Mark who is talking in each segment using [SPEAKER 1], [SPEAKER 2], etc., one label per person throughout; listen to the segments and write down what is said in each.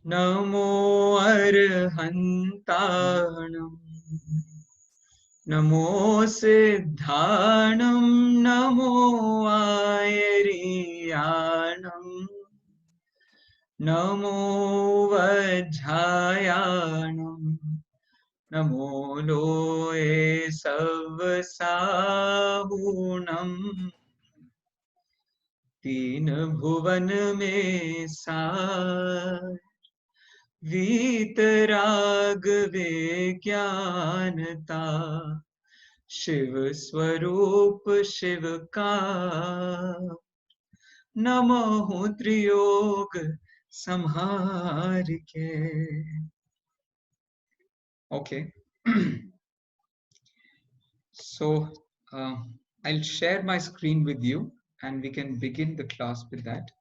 [SPEAKER 1] नमो अर्हन्ताणम् नमो सिद्धाणं नमो आयर्याणम् नमो वज्रायाणम् नमो लोये सवसाहुणम् तीन भुवन में सार वीतराग विज्ञानता शिव स्वरूप शिव का नमो त्रियोग संहार के. Okay. So I'll share my screen with you and we can begin the class with that.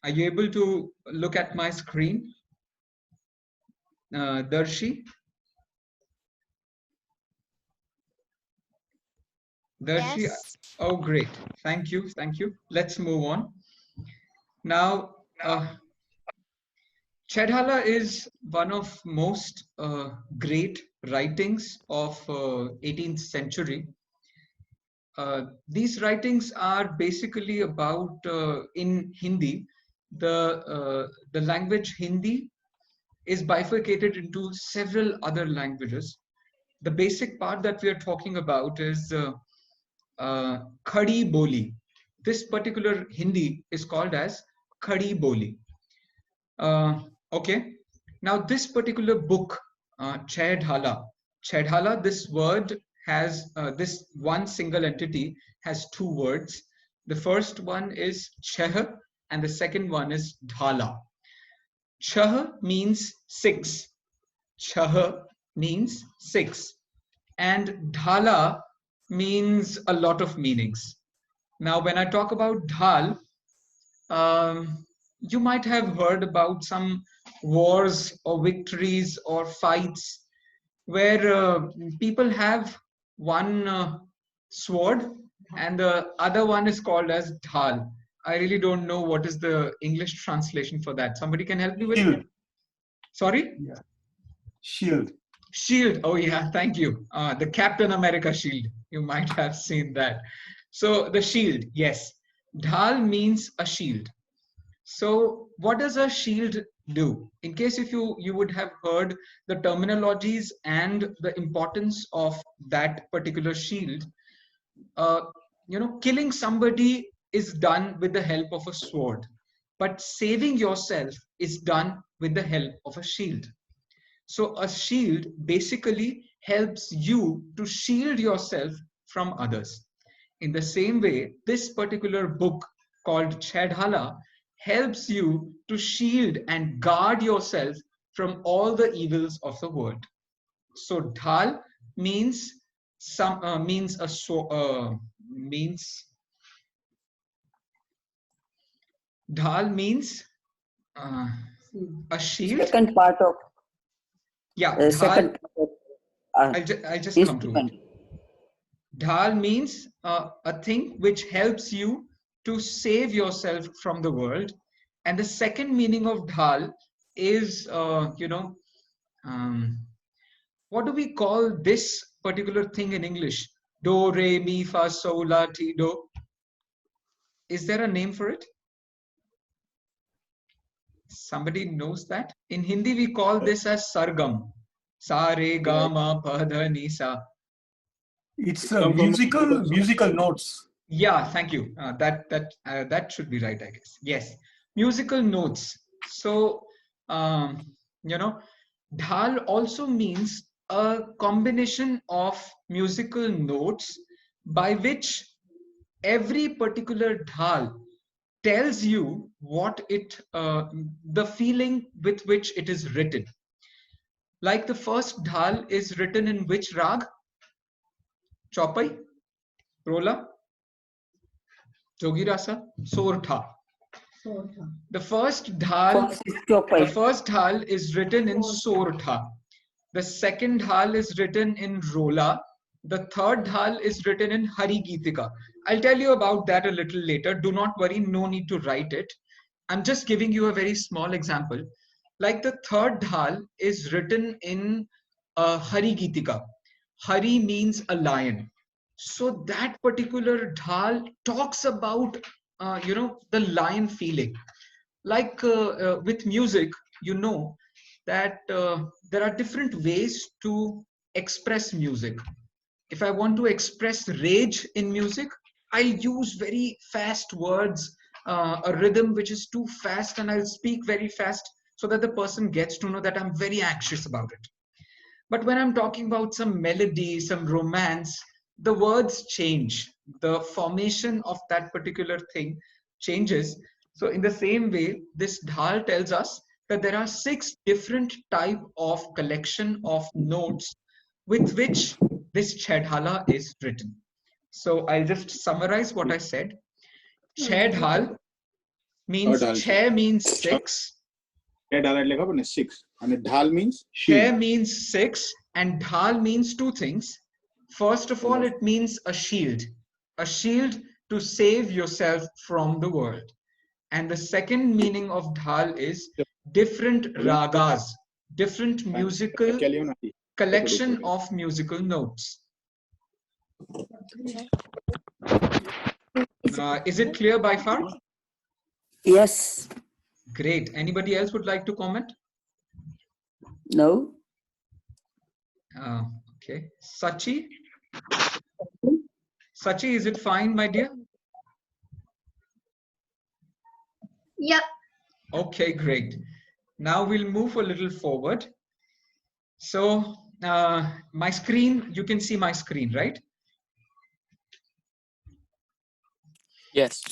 [SPEAKER 1] Are you able to look at my screen, Darshi? Darshi,
[SPEAKER 2] Yes.
[SPEAKER 1] oh great, thank you. Let's move on. Now, Chhahdhala is one of most great writings of 18th century. These writings are basically about in Hindi. The language Hindi is bifurcated into several other languages. The basic part that we are talking about is Khadi Boli. This particular Hindi is called as Khadi Boli. Okay. Now this particular book, Chhahdhala, this word has this one single entity has two words. The first one is Chh and the second one is Dhala. Chh means six. Chh means six. And Dhala means a lot of meanings. Now, when I talk about Dhal, you might have heard about some wars or victories or fights where people have one sword and the other one is called as Dhal. I really don't know what is the English translation for that. Somebody can help me with
[SPEAKER 3] Shield.
[SPEAKER 1] it? Sorry?
[SPEAKER 3] Yeah. Shield.
[SPEAKER 1] Shield. Oh yeah, thank you. The Captain America shield. You might have seen that. So the shield, yes. Dhal means a shield. So what does a shield do? In case if you would have heard the terminologies and the importance of that particular shield, killing somebody is done with the help of a sword, but saving yourself is done with the help of a shield. So a shield basically helps you to shield yourself from others. In the same way, this particular book called Chhahdhala helps you to shield and guard yourself from all the evils of the world. So Dhal means Dhal means a shield.
[SPEAKER 4] Second part of
[SPEAKER 1] Yeah,
[SPEAKER 4] second
[SPEAKER 1] Dhal.
[SPEAKER 4] part of
[SPEAKER 1] I'll just come to it.
[SPEAKER 4] instrument.
[SPEAKER 1] Dhal means a thing which helps you to save yourself from the world. And the second meaning of Dhal is, what do we call this particular thing in English? Do, re, mi, fa, sol, la, ti, do. Is there a name for it? Somebody knows that? In Hindi, we call this as sargam. Sa, re, ga, ma, pa, dha, ni, sa.
[SPEAKER 3] It's musical notes.
[SPEAKER 1] Yeah, thank you. That should be right, I guess. Yes, musical notes. So, Dhal also means a combination of musical notes by which every particular dhal tells you what the feeling with which it is written. Like the first dhal is written in which rag? Chopai? Rola? Jogirasa? Sortha. The first dhal is written in Sortha. The second dhal is written in Rola. The third dhal is written in Hari Gitika. I'll tell you about that a little later. Do not worry, no need to write it. I'm just giving you a very small example. Like the third dhal is written in Hari Gitika. Hari means a lion. So that particular dhal talks about, the lion feeling. Like with music, you know that there are different ways to express music. If I want to express rage in music, I'll use very fast words, a rhythm which is too fast, and I'll speak very fast so that the person gets to know that I'm very anxious about it. But when I'm talking about some melody, some romance, the words change. The formation of that particular thing changes. So in the same way, this dhal tells us that there are 6 different type of collection of notes with which this Chhahdhala is written. So I'll just summarize what I said. Chhahdhal means Chhe means 6.
[SPEAKER 2] Chhahdhala 6. And dhal means
[SPEAKER 1] Che
[SPEAKER 2] shield.
[SPEAKER 1] means 6 and dhal means two things. First of all, it means a shield to save yourself from the world. And the second meaning of dhal is different ragas, different musical collection of musical notes. Is it clear by far?
[SPEAKER 4] Yes.
[SPEAKER 1] Great. Anybody else would like to comment?
[SPEAKER 4] No.
[SPEAKER 1] Okay. Sachi? Sachi, is it fine, my dear?
[SPEAKER 5] Yeah.
[SPEAKER 1] Okay, great. Now we'll move a little forward. So my screen, you can see my screen, right?
[SPEAKER 6] Yes.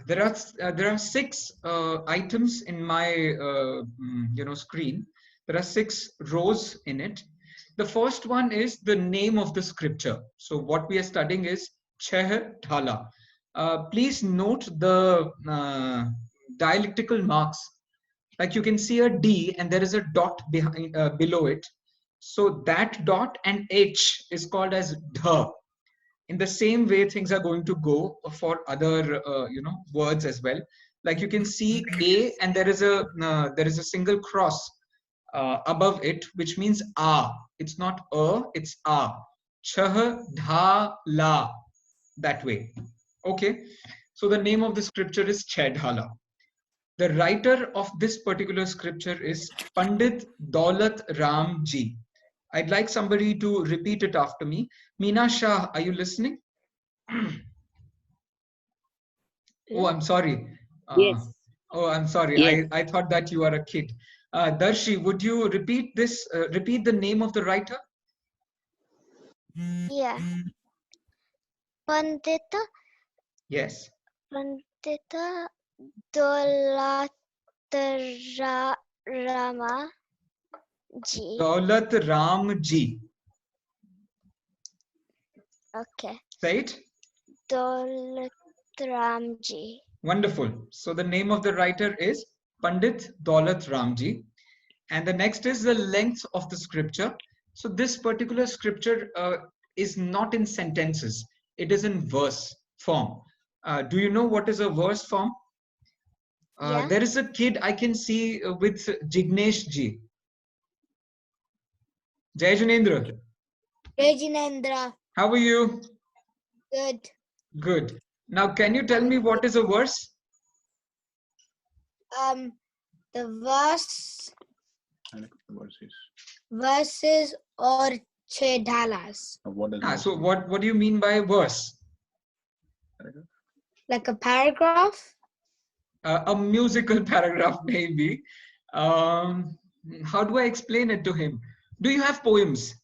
[SPEAKER 1] There are 6 items in my screen. There are 6 rows in it. The first one is the name of the scripture. So what we are studying is Chhahdhala. Please note the dialectical marks. Like you can see a D and there is a dot behind below it. So that dot and H is called as dha. In the same way, things are going to go for other words as well. Like you can see A and there is a single cross above it, which means a. It's not a, it's a. Chhahdhala, that way. Okay. So the name of the scripture is Chhahdhala. The writer of this particular scripture is Pandit Daulat Ram Ji. I'd like somebody to repeat it after me. Meena Shah, are you listening? Oh, I'm sorry.
[SPEAKER 4] Yes.
[SPEAKER 1] Oh, I'm sorry.
[SPEAKER 4] Yes.
[SPEAKER 1] I thought that you are a kid. Darshi, would you repeat this? Repeat the name of the writer?
[SPEAKER 5] Yeah. Pandita
[SPEAKER 1] Yes.
[SPEAKER 5] Pandita Dolatara Rama Ji.
[SPEAKER 1] Daulat Ram Ji.
[SPEAKER 5] Okay.
[SPEAKER 1] Say it.
[SPEAKER 5] Dolat Ram Ji.
[SPEAKER 1] Wonderful. So the name of the writer is Pandit Daulat Ramji. And the next is the length of the scripture. So this particular scripture is not in sentences. It is in verse form. Do you know what is a verse form?
[SPEAKER 5] Yeah.
[SPEAKER 1] There is a kid I can see with Jignesh Ji. Jai Janendra.
[SPEAKER 5] Rajinendra.
[SPEAKER 1] How are you?
[SPEAKER 5] Good.
[SPEAKER 1] Good. Now, can you tell me what is a verse?
[SPEAKER 5] The verses or Chhahdhalas.
[SPEAKER 1] So what do you mean by verse?
[SPEAKER 5] Like a paragraph?
[SPEAKER 1] A musical paragraph, maybe. How do I explain it to him? Do you have poems?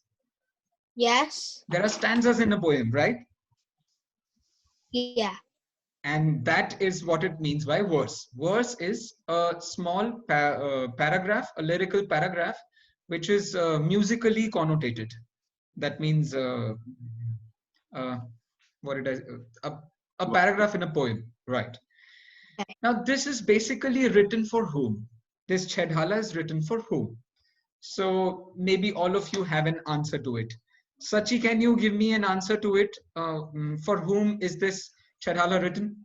[SPEAKER 5] Yes.
[SPEAKER 1] There are stanzas in a poem, right?
[SPEAKER 5] Yeah.
[SPEAKER 1] And that is what it means by verse. Verse is a small paragraph, a lyrical paragraph, which is musically connotated. That means what it is, a paragraph in a poem, right? Now, this is basically written for whom? This Chhahdhala is written for whom? So maybe all of you have an answer to it. Sachi, can you give me an answer to it? For whom is this Chhahdhala written?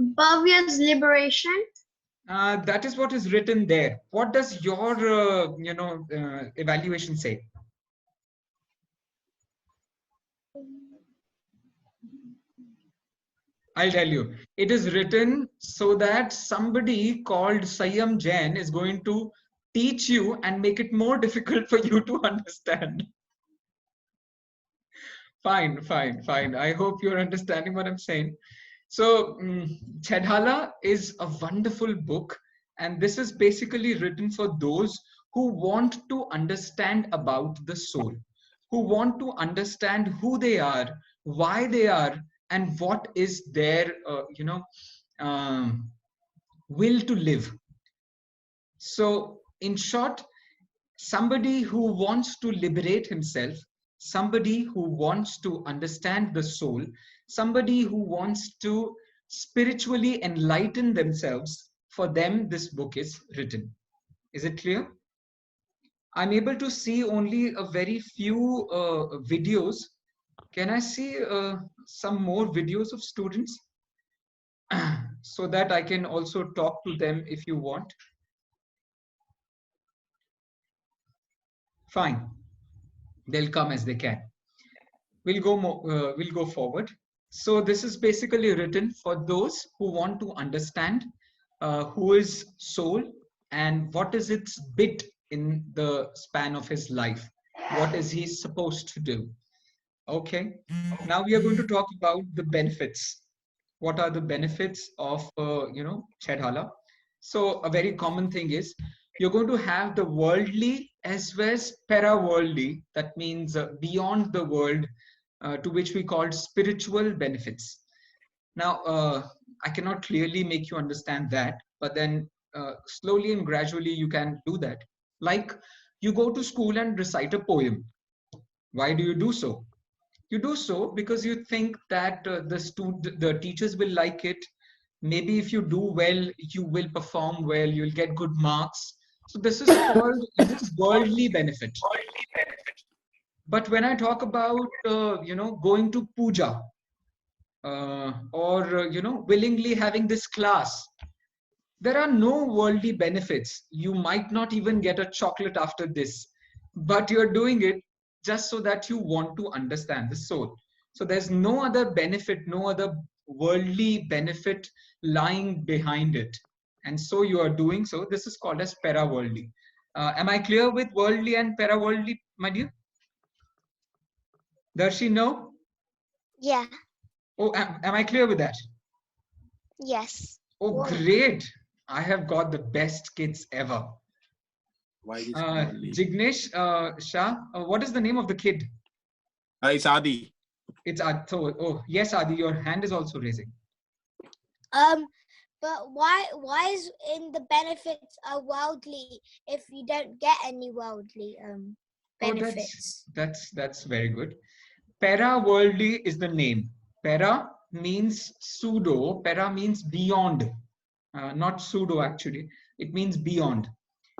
[SPEAKER 7] Bhavya's liberation.
[SPEAKER 1] That is what is written there. What does your, evaluation say? I'll tell you. It is written so that somebody called Sayam Jain is going to teach you and make it more difficult for you to understand. Fine, fine, fine. I hope you're understanding what I'm saying. So, Chhahdhala is a wonderful book, and this is basically written for those who want to understand about the soul, who want to understand who they are, why they are, and what is their, um, will to live. So, in short, somebody who wants to liberate himself, somebody who wants to understand the soul, somebody who wants to spiritually enlighten themselves, for them this book is written. Is it clear? I'm able to see only a very few videos. Can I see some more videos of students so that I can also talk to them if you want? Fine, they'll come as they can. We'll go forward. So this is basically written for those who want to understand who is soul and what is its bit in the span of his life. What is he supposed to do? Okay. Now we are going to talk about the benefits. What are the benefits of Chhahdhala? So a very common thing is you're going to have the worldly as well as para-worldly. That means beyond the world, to which we call spiritual benefits. Now, I cannot clearly make you understand that, but then slowly and gradually you can do that. Like you go to school and recite a poem. Why do you do so? You do so because you think that the teachers will like it. Maybe if you do well, you will perform well, you'll get good marks. So this is called worldly benefit. But when I talk about going to puja or willingly having this class, there are no worldly benefits. You might not even get a chocolate after this, but you're doing it just so that you want to understand the soul. So there's no other benefit, no other worldly benefit lying behind it. And so you are doing so. This is called as para-worldly. Am I clear with worldly and para-worldly, my dear? Does she know?
[SPEAKER 5] Yeah.
[SPEAKER 1] Oh, am I clear with that?
[SPEAKER 5] Yes.
[SPEAKER 1] Oh, great. I have got the best kids ever.
[SPEAKER 2] Why this worldly?
[SPEAKER 1] Jignesh Shah, what is the name of the kid?
[SPEAKER 2] It's Adi.
[SPEAKER 1] It's Adi. Oh, yes, Adi, your hand is also raising.
[SPEAKER 5] But why is in the benefits are worldly if you don't get any worldly benefits?
[SPEAKER 1] Oh, that's very good. Para-worldly is the name. Para means pseudo. Para means beyond. Not pseudo actually. It means beyond.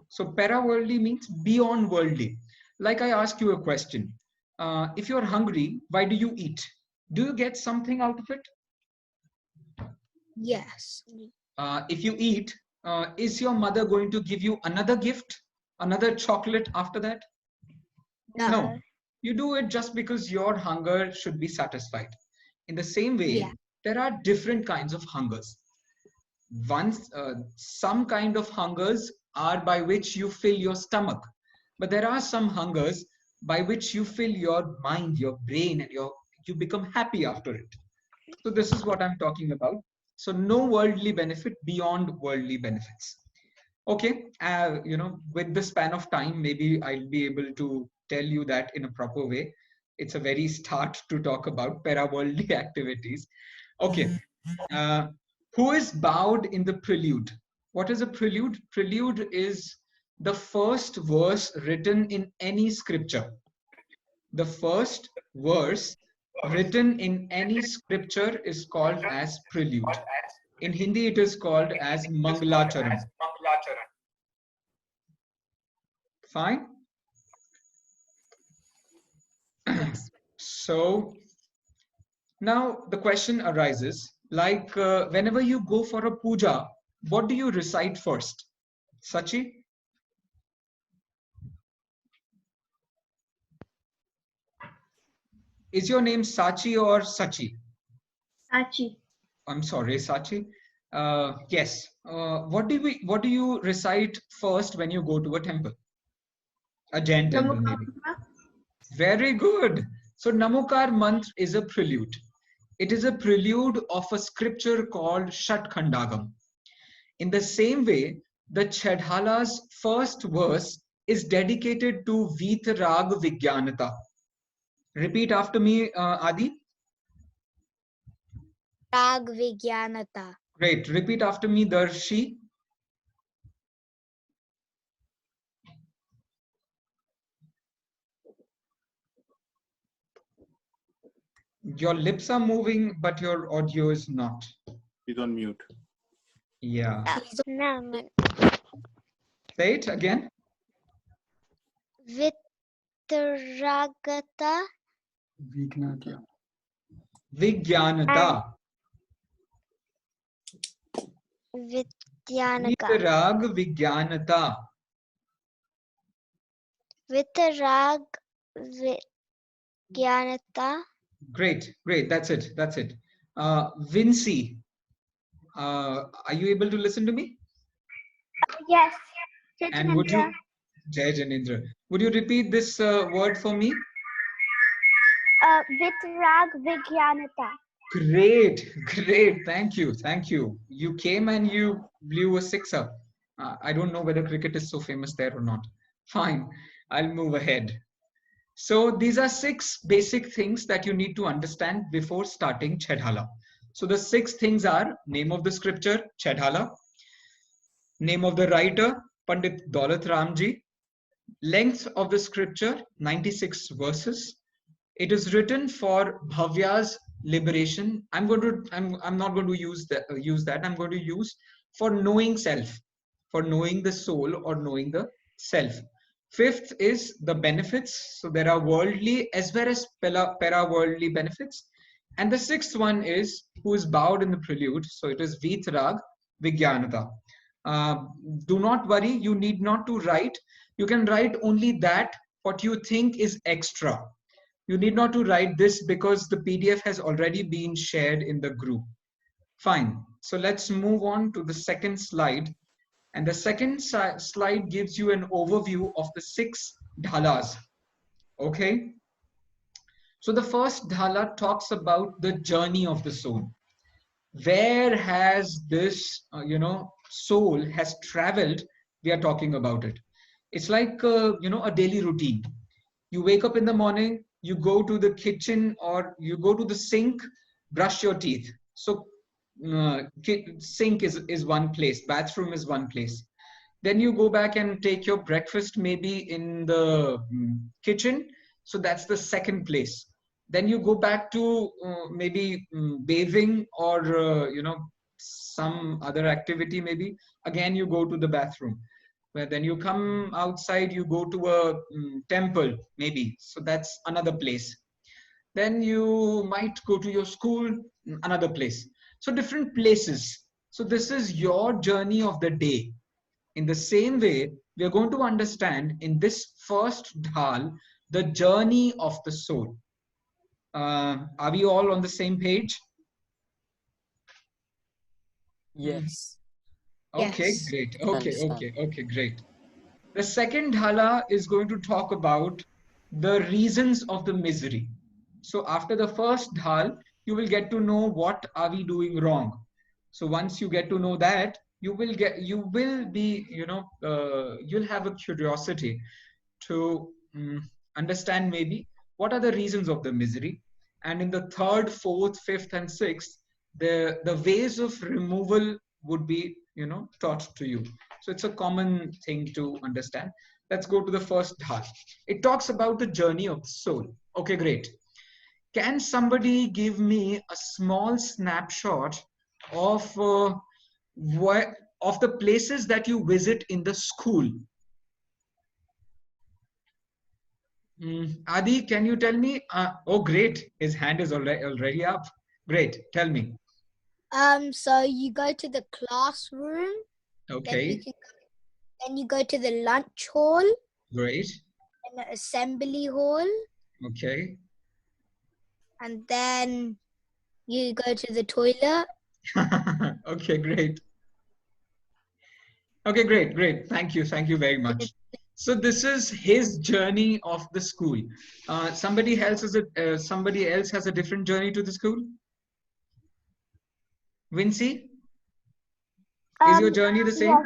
[SPEAKER 1] So para-worldly means beyond worldly. Like I ask you a question. If you're hungry, why do you eat? Do you get something out of it?
[SPEAKER 5] Yes.
[SPEAKER 1] If you eat, is your mother going to give you another gift, another chocolate after that? No. You do it just because your hunger should be satisfied. In the same way, there are different kinds of hungers. Some kind of hungers are by which you fill your stomach, but there are some hungers by which you fill your mind, your brain, and you become happy after it. So this is what I'm talking about. So no worldly benefit beyond worldly benefits. Okay, with the span of time, maybe I'll be able to tell you that in a proper way. It's a very start to talk about para-worldly activities. Okay, who is bowed in the prelude? What is a prelude? Prelude is the first verse written in any scripture. The first verse written in any scripture is called as prelude. In Hindi, it is called as Mangalacharan. Fine. So now the question arises, Like whenever you go for a puja, what do you recite first? Sachi? Is your name Sachi or Sachi?
[SPEAKER 7] Sachi.
[SPEAKER 1] I'm sorry, Sachi. Yes. What do you recite first when you go to a temple? A Jain temple, maybe. Very good. So Namokar mantra is a prelude. It is a prelude of a scripture called Shatkhandagam. In the same way, the Chhahdhala's first verse is dedicated to Veetaragata vigyanata. Repeat after me, Adi.
[SPEAKER 5] Rag vigyanata.
[SPEAKER 1] Great. Repeat after me, Darshi. Your lips are moving, but your audio is not.
[SPEAKER 2] He's on mute.
[SPEAKER 1] Yeah.
[SPEAKER 5] No,
[SPEAKER 1] Say it again.
[SPEAKER 5] Vitaragata.
[SPEAKER 3] Vigyanata.
[SPEAKER 1] Vigyanata.
[SPEAKER 5] Vidyanaka.
[SPEAKER 1] Vitarag vigyanata.
[SPEAKER 5] Vitarag vigyanata.
[SPEAKER 1] Great, great. That's it. That's it. Vinci, are you able to listen to me?
[SPEAKER 7] Yes.
[SPEAKER 1] And would you, Jai Janendra, would you repeat this word for me?
[SPEAKER 7] Vitrag Vigyanata.
[SPEAKER 1] Great, great. Thank you, thank you. You came and you blew a sixer. I don't know whether cricket is so famous there or not. Fine, I'll move ahead. So these are 6 basic things that you need to understand before starting Chhahdhala. So the 6 things are name of the scripture, Chhahdhala, name of the writer, Pandit Daulat Ramji, length of the scripture, 96 verses. It is written for Bhavya's liberation. I'm not going to use that. I'm going to use for knowing self, for knowing the soul or knowing the self. 5th is the benefits. So there are worldly as well as para-worldly benefits. And the 6th one is who is bowed in the prelude. So it is Vitrag Vigyanata. Do not worry, you need not to write. You can write only that what you think is extra. You need not to write this because the PDF has already been shared in the group. Fine. So let's move on to the second slide. And the second slide gives you an overview of the 6 dhalas. Okay. So the first dhala talks about the journey of the soul. Where has this, soul has traveled? We are talking about it. It's like, a daily routine. You wake up in the morning, you go to the kitchen or you go to the sink, brush your teeth. So sink is one place, bathroom is one place. Then you go back and take your breakfast maybe in the kitchen. So that's the second place. Then you go back to maybe bathing or, some other activity maybe. Again, you go to the bathroom. Where then you come outside, you go to a temple maybe. So that's another place. Then you might go to your school, another place. So different places. So this is your journey of the day. In the same way, we are going to understand in this first dhal the journey of the soul. Are we all on the same page?
[SPEAKER 6] Yes.
[SPEAKER 1] Okay,
[SPEAKER 5] Yes.
[SPEAKER 1] great.
[SPEAKER 6] Understand.
[SPEAKER 1] Okay, great. The second dhala is going to talk about the reasons of the misery. So after the first dhal, you will get to know what are we doing wrong. So once you get to know that, you will be, you'll have a curiosity to understand maybe what are the reasons of the misery. And in the third, fourth, fifth, and sixth, the ways of removal would be, taught to you. So it's a common thing to understand. Let's go to the first dhal. It talks about the journey of the soul. Okay, great. Can somebody give me a small snapshot of of the places that you visit in the school? Adi, can you tell me? Oh, great. His hand is already up. Great. Tell me.
[SPEAKER 5] So you go to the classroom,
[SPEAKER 1] Okay,
[SPEAKER 5] then you go to the lunch hall,
[SPEAKER 1] great.
[SPEAKER 5] and the assembly hall,
[SPEAKER 1] Okay.
[SPEAKER 5] and then you go to the toilet.
[SPEAKER 1] Okay, great. Okay, great, great. Thank you very much. So this is his journey of the school. Somebody else has a different journey to the school. Vinci, is your journey the same?
[SPEAKER 7] Yes.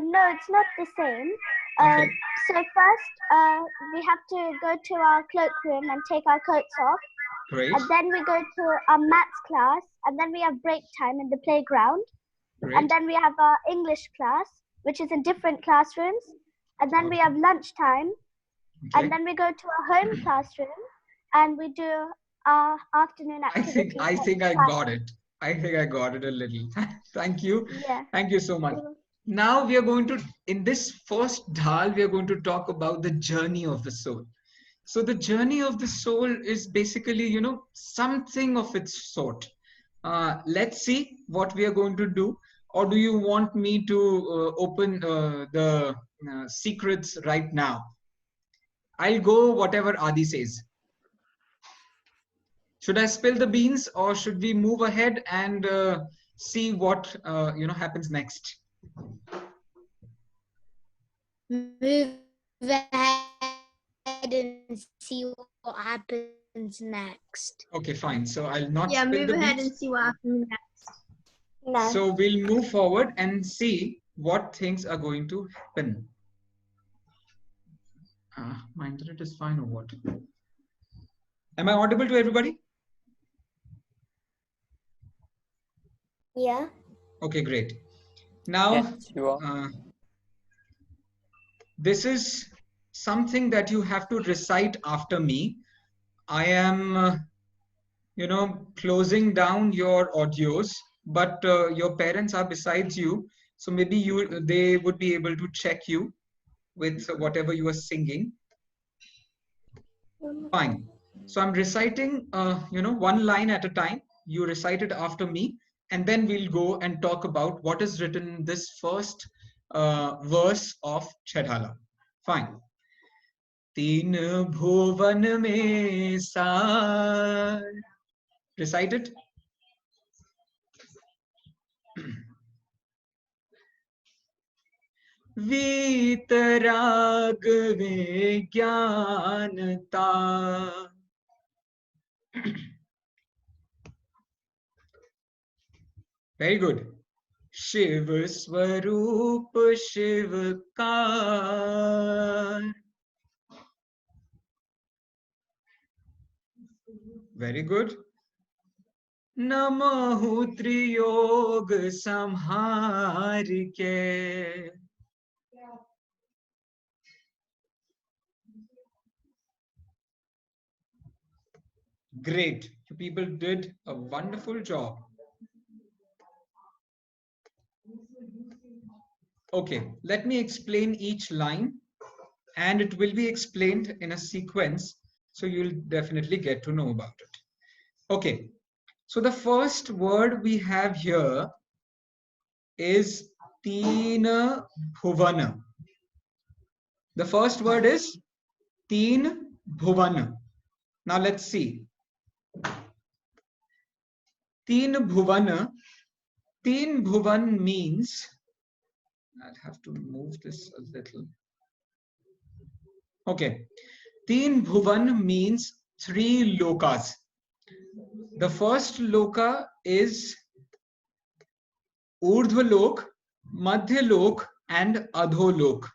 [SPEAKER 7] No, it's not the same.
[SPEAKER 1] Okay,
[SPEAKER 7] So first, we have to go to our cloakroom and take our coats off.
[SPEAKER 1] great,
[SPEAKER 7] And then we go to our maths class. And then we have break time in the playground.
[SPEAKER 1] great.
[SPEAKER 7] And then we have our English class, which is in different classrooms. And then we have lunchtime.
[SPEAKER 1] Okay.
[SPEAKER 7] And then we go to our home classroom. And we do our afternoon activities.
[SPEAKER 1] I think I got it. I think I got it a little. Thank you.
[SPEAKER 7] Yeah.
[SPEAKER 1] Thank you so much. Now we are going to, in this first dhal, we are going to talk about the journey of the soul. So the journey of the soul is basically, you know, something of its sort. Let's see what we are going to do. Or do you want me to open the secrets right now? I'll go whatever Adi says. Should I spill the beans or should we move ahead and see what happens next?
[SPEAKER 5] Move ahead and see what happens next.
[SPEAKER 1] Okay, fine. So I'll not
[SPEAKER 8] Yeah,
[SPEAKER 1] spill
[SPEAKER 8] move
[SPEAKER 1] the
[SPEAKER 8] ahead
[SPEAKER 1] beans.
[SPEAKER 8] and see what happens next.
[SPEAKER 7] No.
[SPEAKER 1] So we'll move forward and see what things are going to happen. My internet is fine or what? Am I audible to everybody?
[SPEAKER 7] Yeah.
[SPEAKER 1] Okay, great. Now,
[SPEAKER 6] Yes, you are.
[SPEAKER 1] this is something that you have to recite after me. I am, closing down your audios, but your parents are besides you. So maybe they would be able to check you with whatever you are singing. Fine. So I'm reciting, one line at a time. You recite it after me, and then we'll go and talk about what is written in this first verse of Chhahdhala. Fine. Teen bhuvan mein saar. Recite it. Veetarag vigyanata. Very good. Shiv Swarup Shivkar. Very good. Namahu Triyog Samhar ke. Great. You people did a wonderful job. Okay, let me explain each line, and it will be explained in a sequence, so you'll definitely get to know about it. Okay, so the first word we have here is Teen Bhuvana. The first word is Teen Bhuvana. Now let's see. Teen Bhuvana. Teen Bhuvan means, I'll have to move this a little. Okay. Teen Bhuvan means 3 lokas. The first loka is Urdhvalok, Madhyalok, and Adholok.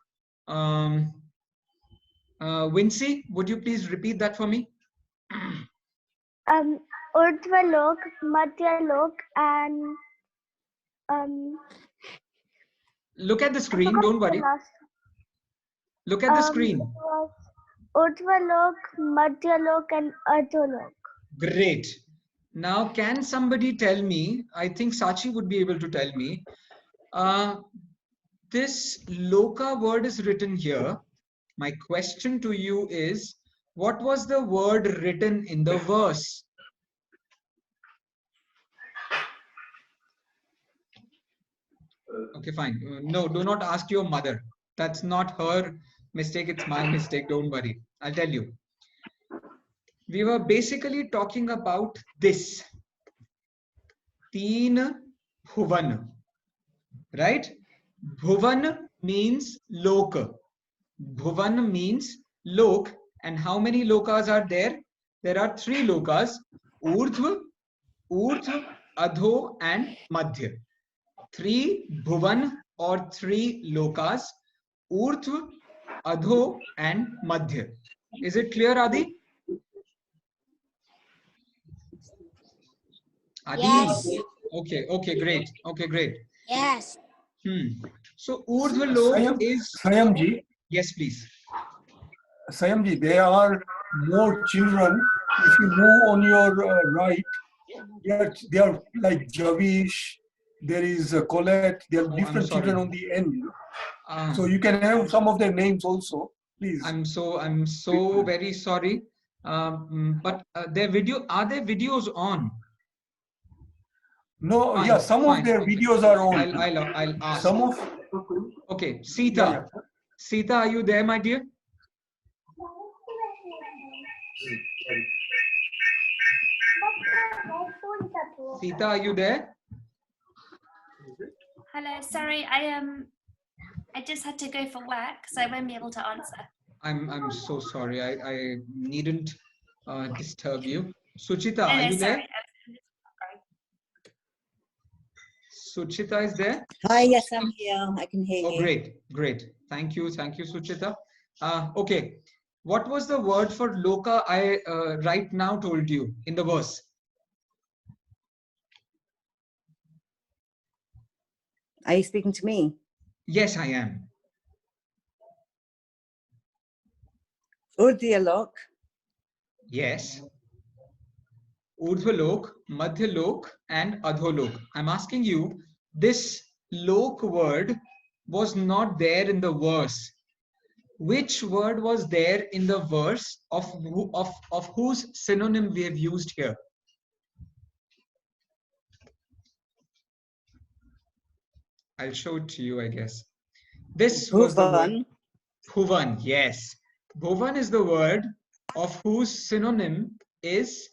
[SPEAKER 1] Vinci, would you please repeat that for me?
[SPEAKER 7] Urdhvalok, Madhyalok, and
[SPEAKER 1] Look at the screen, don't worry. Look at the screen.
[SPEAKER 7] Urdhvalok, Madhyalok, and Adholok.
[SPEAKER 1] Great. Now, can somebody tell me, I think Sachi would be able to tell me, this loka word is written here. My question to you is, what was the word written in the verse? Okay, fine. No, do not ask your mother. That's not her mistake. It's my mistake. Don't worry. I'll tell you. We were basically talking about this. Teen bhuvan. Right? Bhuvan means loka. Bhuvan means lok. And how many lokas are there? There are 3 lokas. Urdhva, Urdhva, Adho and Madhya. 3 bhuvan or 3 lokas. Urdhva, Adho and Madhya. Is it clear, Adi? Adi?
[SPEAKER 5] Yes.
[SPEAKER 1] Okay, great. Okay, great.
[SPEAKER 5] Yes.
[SPEAKER 1] So Urdhva lok is...
[SPEAKER 3] Sayamji,
[SPEAKER 1] Yes, please.
[SPEAKER 3] Sayamji, there are more children. If you move on your right, they are like Javish, there is Colette, there are
[SPEAKER 1] Oh, I'm
[SPEAKER 3] different children
[SPEAKER 1] sorry.
[SPEAKER 3] on the end.
[SPEAKER 1] Ah,
[SPEAKER 3] So you can have some of their names also, please.
[SPEAKER 1] I'm so very sorry. But their video, are there videos on?
[SPEAKER 3] No,
[SPEAKER 1] Fine,
[SPEAKER 3] yeah, some of
[SPEAKER 1] fine.
[SPEAKER 3] their
[SPEAKER 1] Okay.
[SPEAKER 3] videos are on.
[SPEAKER 1] I'll ask.
[SPEAKER 3] Some of,
[SPEAKER 1] Okay,
[SPEAKER 3] yeah,
[SPEAKER 1] Sita. Sita, are you there, my dear? Sita, are you there?
[SPEAKER 8] Hello, sorry, I just had to go for work, so I won't be able to answer.
[SPEAKER 1] I'm so sorry. I needn't disturb you. Suchita,
[SPEAKER 8] No,
[SPEAKER 1] are
[SPEAKER 8] no,
[SPEAKER 1] you there?
[SPEAKER 8] sorry.
[SPEAKER 1] Suchita is there?
[SPEAKER 4] Hi, yes, I'm here. I can hear
[SPEAKER 1] Oh,
[SPEAKER 4] you.
[SPEAKER 1] great. Thank you, Suchita. Okay, what was the word for loka I right now told you in the verse?
[SPEAKER 4] Are you speaking to me?
[SPEAKER 1] Yes, I am.
[SPEAKER 4] Urdhyalok.
[SPEAKER 1] Yes. Urdhvalok, Madhyalok, and Adholok. I'm asking you, this lok word was not there in the verse. Which word was there in the verse of whose synonym we have used here? I'll show it to you, I guess. This was the word.
[SPEAKER 4] Bhuvan.
[SPEAKER 1] Bhuvan, yes. Bhuvan is the word of whose synonym is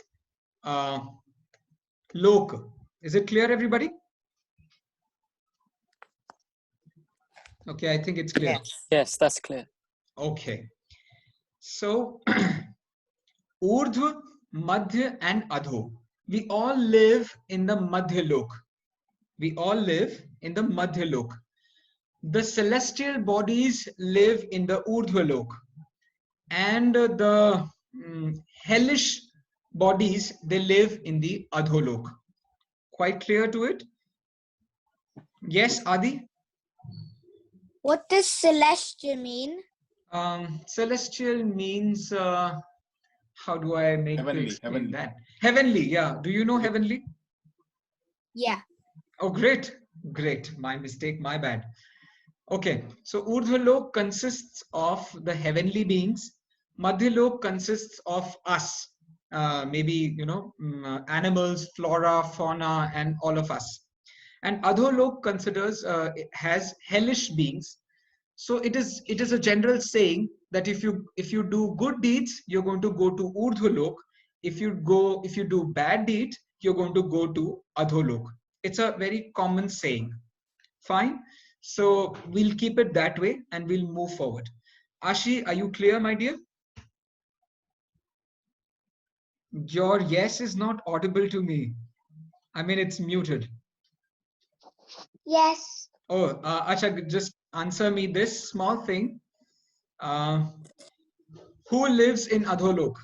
[SPEAKER 1] lok. Is it clear, everybody? Okay, I think it's clear.
[SPEAKER 4] Yes.
[SPEAKER 6] Yes, that's clear.
[SPEAKER 1] Okay. So, Urdhva, Madhya and Adho. We all live in the Madhya Lok. We all live in the Madhya Lok. The celestial bodies live in the Urdhva Lok. And the hellish bodies, they live in the Adholok. Quite clear to it? Yes, Adi?
[SPEAKER 5] What does celestial mean?
[SPEAKER 1] Celestial means, how do I make to
[SPEAKER 2] Heavenly,
[SPEAKER 1] explain
[SPEAKER 2] heavenly.
[SPEAKER 1] that? Heavenly, yeah. Do you know heavenly?
[SPEAKER 5] Yeah.
[SPEAKER 1] Oh, great. My mistake, my bad. Okay, so Urdhvalok consists of the heavenly beings. Madhyalok consists of us, maybe, animals, flora, fauna, and all of us. And Adholok considers, has hellish beings. So it is a general saying that if you do good deeds, you're going to go to Urdhvalok. If you do bad deeds, you're going to go to Adholok. It's a very common saying. Fine. So we'll keep it that way and we'll move forward. Ashi, are you clear, my dear? Your yes is not audible to me. I mean, it's muted.
[SPEAKER 5] Yes.
[SPEAKER 1] Oh, Asha, just answer me this small thing. Who lives in Adholok?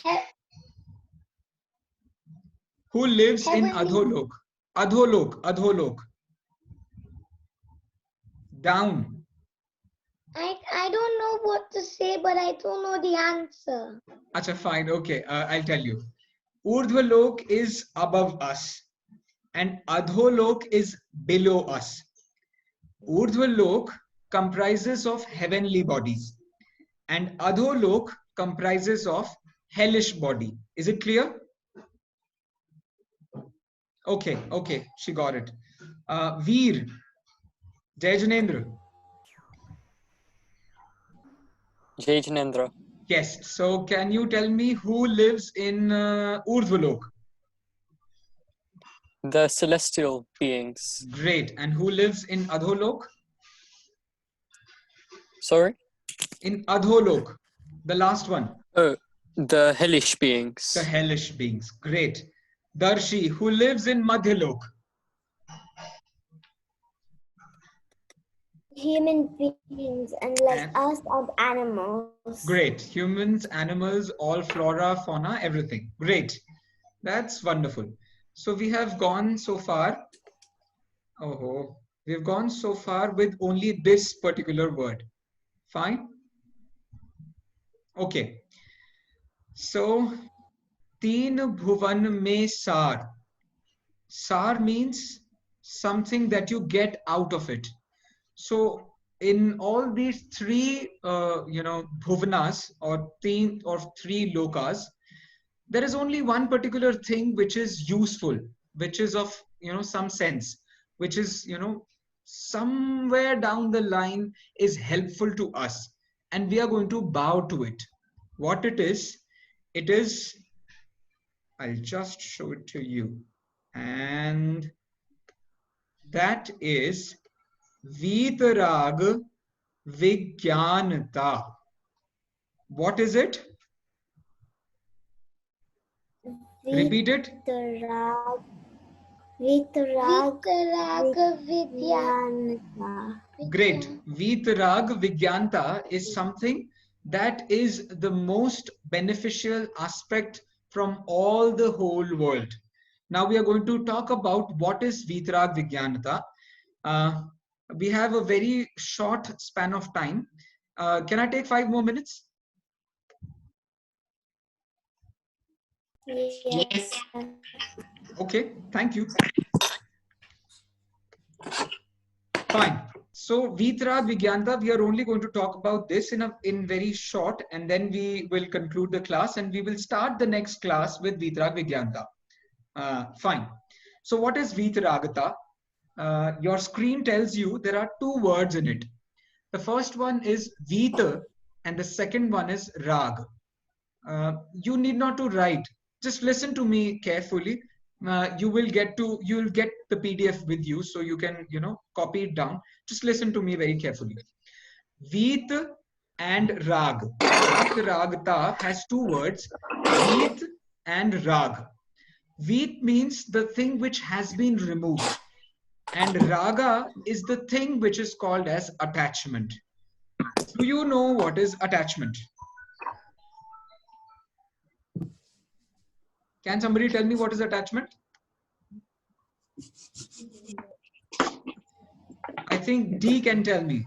[SPEAKER 5] He
[SPEAKER 1] Who lives in
[SPEAKER 5] Heavenly.
[SPEAKER 1] Adholok? Adholok. Down.
[SPEAKER 5] I don't know what to say, but I don't know the answer.
[SPEAKER 1] Acha, fine. Okay, I'll tell you. Urdhvalok is above us and Adholok is below us. Urdhvalok comprises of heavenly bodies and Adholok comprises of hellish body. Is it clear? Okay, okay, she got it. Veer, Jai Janendra.
[SPEAKER 6] Jai Janendra.
[SPEAKER 1] Yes. So can you tell me who lives in Urdhvalok?
[SPEAKER 6] The celestial beings.
[SPEAKER 1] Great. And who lives in Adholok?
[SPEAKER 6] Sorry?
[SPEAKER 1] In Adholok, the last one.
[SPEAKER 6] Oh, the hellish beings.
[SPEAKER 1] The hellish beings. Great. Darshi, who lives in Madhyalok?
[SPEAKER 5] Human beings and like
[SPEAKER 1] And-
[SPEAKER 5] us and animals.
[SPEAKER 1] Great. Humans, animals, all flora, fauna, everything. Great. That's wonderful. So we have gone so far. Oh, we've gone so far with only this particular word. Fine. Okay. So, teen bhuvan mein sar. Sar means something that you get out of it. So, in all these three, bhuvanas or three lokas, there is only one particular thing which is useful, which is of some sense, which is somewhere down the line is helpful to us, and we are going to bow to it. What it is, I'll just show it to you, and that is Vitarag Vigyanata. What is it? Repeat it.
[SPEAKER 5] Vitaraga Vidyanata.
[SPEAKER 1] Great. Veetarag Vigyanta is something that is the most beneficial aspect from all the whole world. Now we are going to talk about what is Veetarag Vigyanata. We have a very short span of time. Can I take 5 more minutes?
[SPEAKER 5] Yes.
[SPEAKER 1] Okay, thank you. Fine. So Vitarag Vigyanta, we are only going to talk about this in very short, and then we will conclude the class and we will start the next class with Vitarag Vigyanta. Fine. So what is Vitaragata? Your screen tells you there are two words in it. The first one is Vita and the second one is Rag. You need not to write. Just listen to me carefully. You will get the PDF with you, so you can copy it down. Just listen to me very carefully. Veet and Rag. Vitaragata has two words, Veet and Rag. Veet means the thing which has been removed, and Raga is the thing which is called as attachment. Do you know what is attachment? Can somebody tell me what is attachment? I think D can tell me.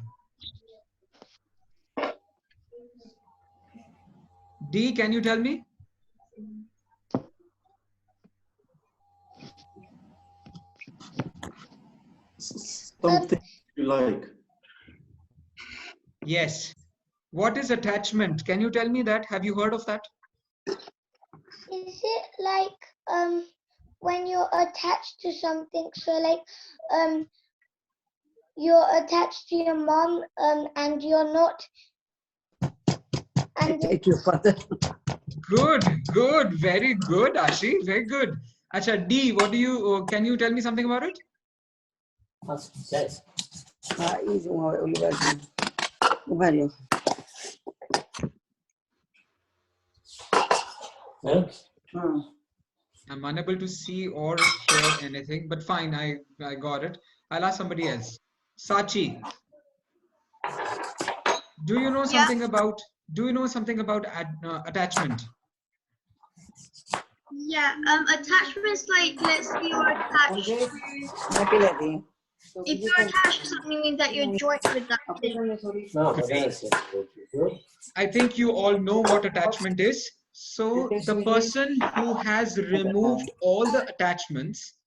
[SPEAKER 1] D, can you tell me?
[SPEAKER 9] Something you like.
[SPEAKER 1] Yes. What is attachment? Can you tell me that? Have you heard of that?
[SPEAKER 5] Is it like when you're attached to something? So like you're attached to your mom and you're not. And
[SPEAKER 10] Thank you, Father.
[SPEAKER 1] Good, very good, Ashi, very good. Acha, D, what do you? Can you tell me something about it?
[SPEAKER 10] Yes. Easy one. Value.
[SPEAKER 1] I'm unable to see or hear anything, but fine, I got it. I'll ask somebody else. Sachi, do you know something about attachment?
[SPEAKER 8] Yeah, attachments like, let's say you're attached to, if you're attached to something, it means that you're joined with that thing.
[SPEAKER 1] I think you all know what attachment is. So the person who has removed all the attachments,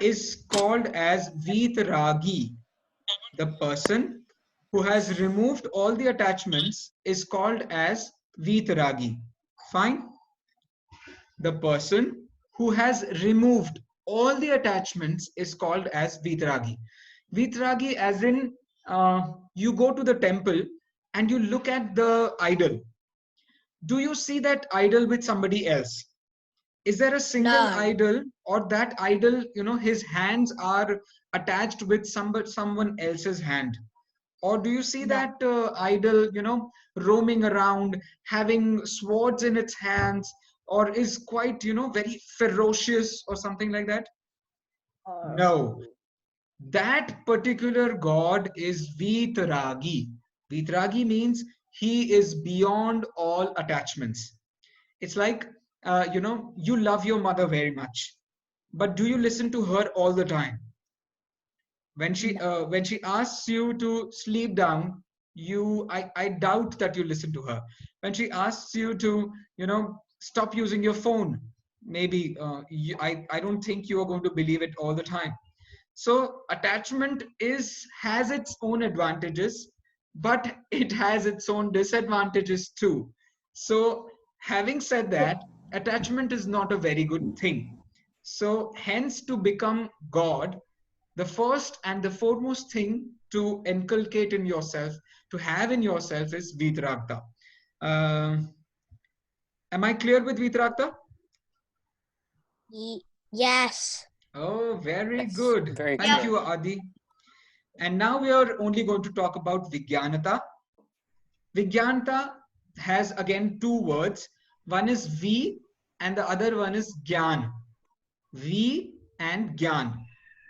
[SPEAKER 1] is called as Vitaragi. The person who has removed all the attachments is called as Vitaragi. Fine. The person who has removed all the attachments is called as vitaragi. Vitaragi, as in you go to the temple and you look at the idol. Do you see that idol with somebody else? Is there a single idol, or that idol, his hands are attached with someone else's hand? Or do you see that idol, roaming around, having swords in its hands, or is quite, very ferocious or something like that? No. That particular god is Vitaragi. Vitaragi means he is beyond all attachments. It's like, you love your mother very much, but do you listen to her all the time? When she asks you to sleep down, I doubt that you listen to her. When she asks you to, stop using your phone, maybe I don't think you are going to believe it all the time. So attachment has its own advantages, but it has its own disadvantages too. So having said that, attachment is not a very good thing. So hence, to become God, the first and the foremost thing to inculcate in yourself, to have in yourself, is vitaragata. Am I clear with vitaragata?
[SPEAKER 5] Yes.
[SPEAKER 1] Oh, very
[SPEAKER 6] Yes,
[SPEAKER 1] good.
[SPEAKER 6] very
[SPEAKER 1] Thank
[SPEAKER 6] clear.
[SPEAKER 1] you, Adi. And now we are only going to talk about vigyanata. Vigyanata has again two words. One is V and the other one is Gyan. V and Gyan.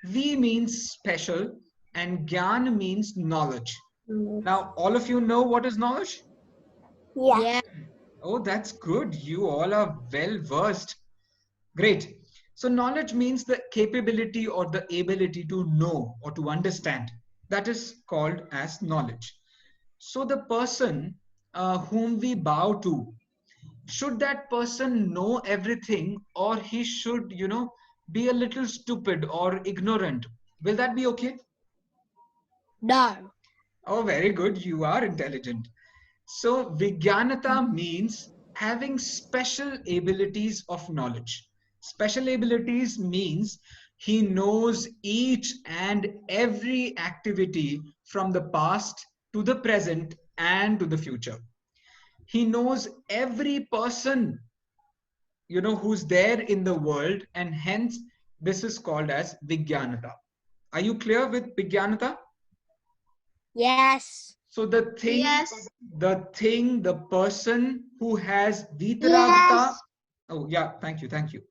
[SPEAKER 1] V means special and Gyan means knowledge. Now, all of you know what is knowledge?
[SPEAKER 5] Yeah.
[SPEAKER 1] Oh, that's good. You all are well versed. Great. So knowledge means the capability or the ability to know or to understand. That is called as knowledge. So the person whom we bow to, should that person know everything, or he should, be a little stupid or ignorant? Will that be okay?
[SPEAKER 5] No.
[SPEAKER 1] Oh, very good. You are intelligent. So vigyanata means having special abilities of knowledge. Special abilities means he knows each and every activity from the past to the present and to the future. He knows every person, who's there in the world, and hence this is called as vigyanata. Are you clear with vigyanata?
[SPEAKER 5] Yes.
[SPEAKER 1] So the
[SPEAKER 8] Yes.
[SPEAKER 1] the person who has vitaragata. Oh yeah, thank you.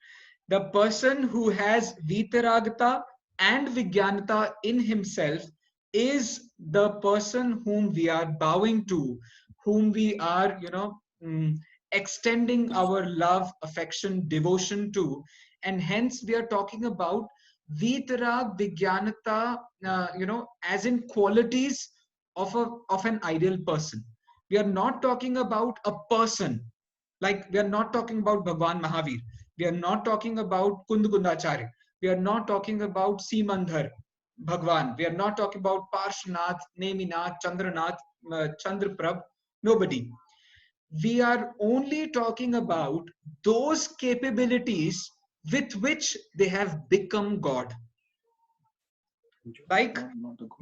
[SPEAKER 1] The person who has vitaragata and vigyanata in himself is the person whom we are bowing to, whom we are, extending our love, affection, devotion to, and hence we are talking about vitarag, vigyanata, as in qualities of an ideal person. We are not talking about a person. Like, we are not talking about Bhagwan Mahavir. We are not talking about Kundakundacharya. We are not talking about Simandhar Bhagwan. We are not talking about Parshanath, Neminath, Chandranath, Chandraprabh. Nobody. We are only talking about those capabilities with which they have become God. Like,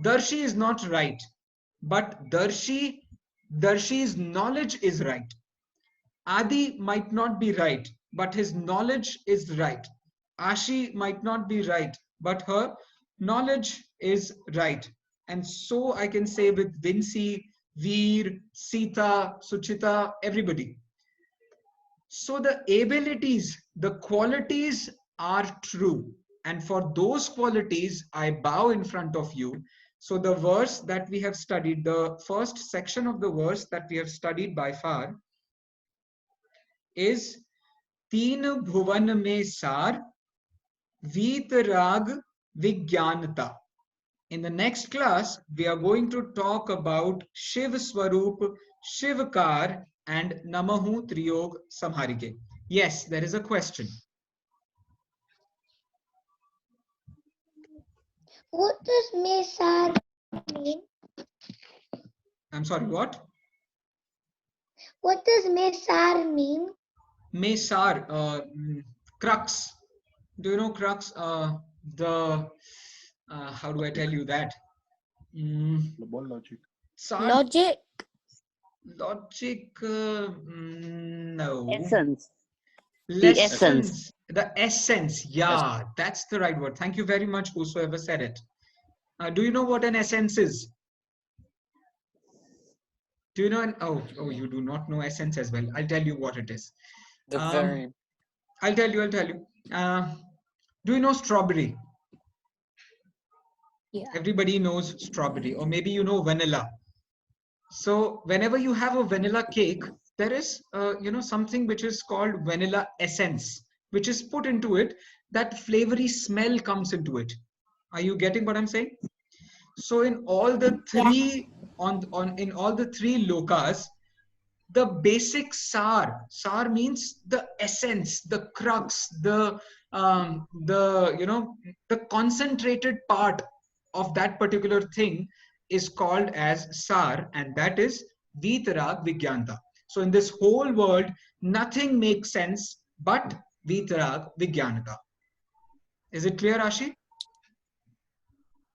[SPEAKER 1] Darshi is not right, but Darshi's knowledge is right. Adi might not be right, but his knowledge is right. Ashi might not be right, but her knowledge is right. And so I can say with Vinci, Veer, Sita, Suchita, everybody. So the abilities, the qualities are true. And for those qualities, I bow in front of you. So the verse that we have studied, the first section of the verse that we have studied by far, is Teen Bhuvan Mein Sar Veetarag Vigyanata. In the next class, we are going to talk about Shiv Swarup, Shivkar, and Namahu Triyog Samharike. Yes, there is a question.
[SPEAKER 5] What does Mesar mean?
[SPEAKER 1] I'm sorry, what?
[SPEAKER 5] What does Mesar mean?
[SPEAKER 1] May Sar, crux. Do you know crux? How do I tell you that?
[SPEAKER 2] Logic.
[SPEAKER 1] Sar,
[SPEAKER 5] Logic.
[SPEAKER 1] logic, no.
[SPEAKER 10] Essence.
[SPEAKER 1] Lessons, the essence. Yeah, that's the right word. Thank you very much, whosoever said it. Do you know what an essence is? Do you know oh, you do not know essence as well. I'll tell you what it is.
[SPEAKER 6] The very
[SPEAKER 1] I'll tell you. Do you know strawberry?
[SPEAKER 5] Yeah.
[SPEAKER 1] Everybody knows strawberry, or maybe you know vanilla. So whenever you have a vanilla cake, there is something which is called vanilla essence, which is put into it. That flavory smell comes into it. Are you getting what I'm saying? So in all the three in all the three lokas, the basic sar means the essence, the crux, the concentrated part of that particular thing is called as sar, and that is vitarag vigyanta. So in this whole world, nothing makes sense but vitarag vigyanata. Is it clear, Ashi?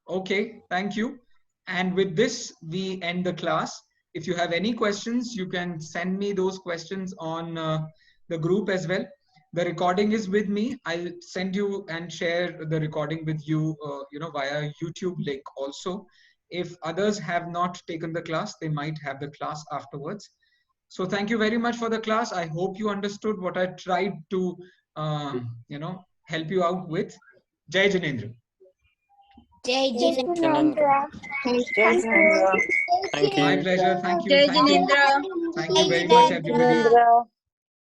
[SPEAKER 1] Okay, thank you. And with this, we end the class. If you have any questions, you can send me those questions on the group as well. The recording is with me. I'll send you and share the recording with you, via YouTube link also. If others have not taken the class, they might have the class afterwards. So thank you very much for the class. I hope you understood what I tried to, help you out with. Jai Janendra.
[SPEAKER 5] Jai Jinendra.
[SPEAKER 8] Janendra.
[SPEAKER 10] Jai
[SPEAKER 8] Thank you.
[SPEAKER 10] Jinendra.
[SPEAKER 6] thank
[SPEAKER 1] My
[SPEAKER 6] you.
[SPEAKER 1] pleasure. Thank you.
[SPEAKER 8] Jai
[SPEAKER 1] Thank you.
[SPEAKER 8] Janendra.
[SPEAKER 1] Thank you very
[SPEAKER 5] Jai
[SPEAKER 1] much,
[SPEAKER 5] Jinendra.
[SPEAKER 1] everybody.
[SPEAKER 10] Jinendra.